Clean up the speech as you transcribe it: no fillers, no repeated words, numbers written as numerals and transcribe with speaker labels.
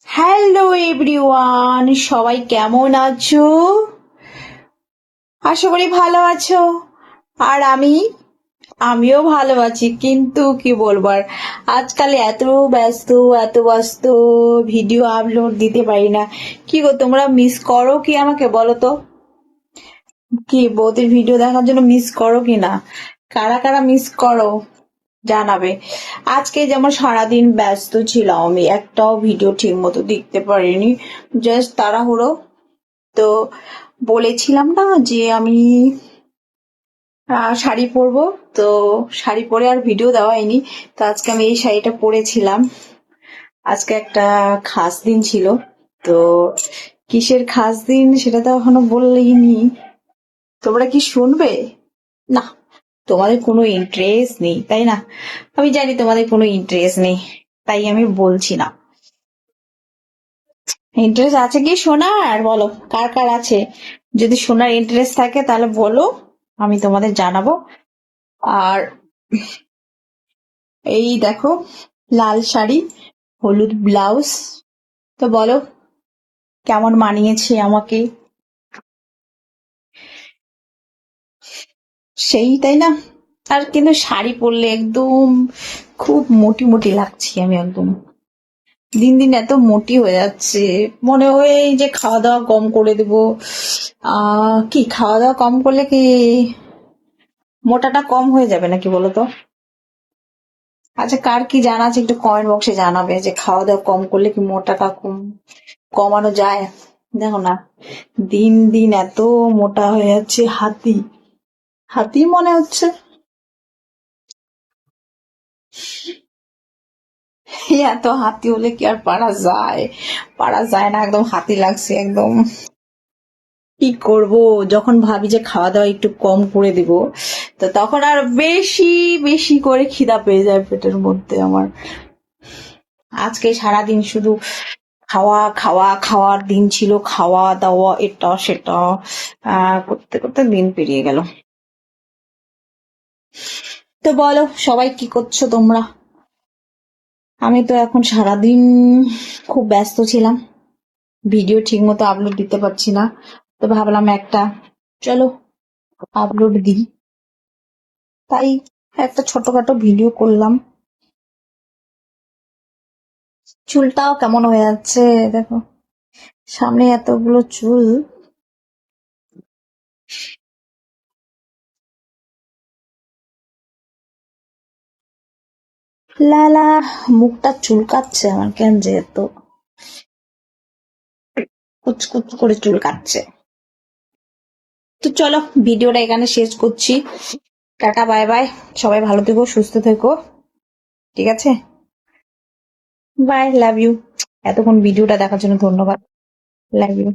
Speaker 1: Hello everyone, সবাই কেমন আছো? আশা করি ভালো আছো। আর আমিও ভালো আছি, কিন্তু কি বলবার, আজকাল এত ব্যস্ত ভিডিও আপলোড দিতে পারি না। কি গো, তোমরা মিস করো কি আমাকে বলো তো? কি বৌদির ভিডিও দেখার জন্য মিস করো কি না? কারা কারা মিস করো জানাবে। আজকে যেমন সারাদিন ব্যস্ত ছিলাম, আমি একটাও ভিডিও ঠিক মতো দেখতে পারিনি, জাস্ট তাড়াহুড়ো। তো বলেছিলাম না যে আমি শাড়ি পরবো, তো শাড়ি পরে আর ভিডিও দেওয়া হয়নি। তো আজকে আমি এই শাড়িটা পরেছিলাম। আজকে একটা খাস দিন ছিল। তো কিসের খাস দিন সেটা তো এখনো বললেইনি। তোমরা কি শুনবে? না, তোমাদের কোনো ইন্টারেস্ট নেই তাই না? আমি জানি তোমাদের কোনো ইন্টারেস্ট নেই, তাই আমি বলছি না। ইন্টারেস্ট আছে কি শোনার? বলো কার কার আছে। যদি শোনার ইন্টারেস্ট থাকে তাহলে বলো, আমি তোমাদের জানাবো। আর এই দেখো, লাল শাড়ি, হলুদ ব্লাউজ। তো বলো কেমন মানিয়েছে আমাকে, সেই তাই না? আর কিন্তু শাড়ি পরলে একদম খুব মোটি মোটি লাগছি আমি একদম। দিন দিন এত মোটি হয়ে যাচ্ছে, মনে হয় এই যে খাওয়া দাওয়া কম করে দেবো। কি খাওয়া দাওয়া কম করলে কি মোটাটা কম হয়ে যাবে নাকি বলো তো? আচ্ছা, কার কি জানা আছে একটু কমেন্ট বক্সে জানাবে যে খাওয়া দাওয়া কম করলে কি মোটাটা কমানো যায়। দেখো না, দিন দিন এত মোটা হয়ে যাচ্ছে, হাতি হাতি মনে হচ্ছে। এত হাতি হলে কি আর পারা যায়? পারা যায় না, একদম হাতি লাগছে একদম। কি করব, যখন ভাবি যে খাওয়া দাওয়া একটু কম করে দিব, তো তখন আর বেশি বেশি করে খিদা পেয়ে যায় পেটের মধ্যে আমার। আজকে সারাদিন শুধু খাওয়া খাওয়া খাওয়ার দিন ছিল, খাওয়া দাওয়া এটা সেটা করতে করতে দিন পেরিয়ে গেল। তো বলো সবাই কি করছো তোমরা? আমি তো এখন সারাদিন খুব ব্যস্ত ছিলাম, ভিডিও ঠিক মতো আপলোড দিতে পারছি না। তো ভাবলাম একটা, চলো আপলোড দিই, তাই একটা ছোটখাটো ভিডিও করলাম। চুলটাও কেমন হয়ে যাচ্ছে দেখো, সামনে এতগুলো চুল। লালা, মুখটা চুলকাচ্ছে আমার, কেন যে এত কুচকুচ করে চুলকাচ্ছে। তো চলো ভিডিওটা এখানে শেষ করছি। টাটা, বাই বাই। সবাই ভালো থেকো, সুস্থ থেকো, ঠিক আছে? Bye, love you. এতক্ষণ ভিডিওটা দেখার জন্য ধন্যবাদ। Love you.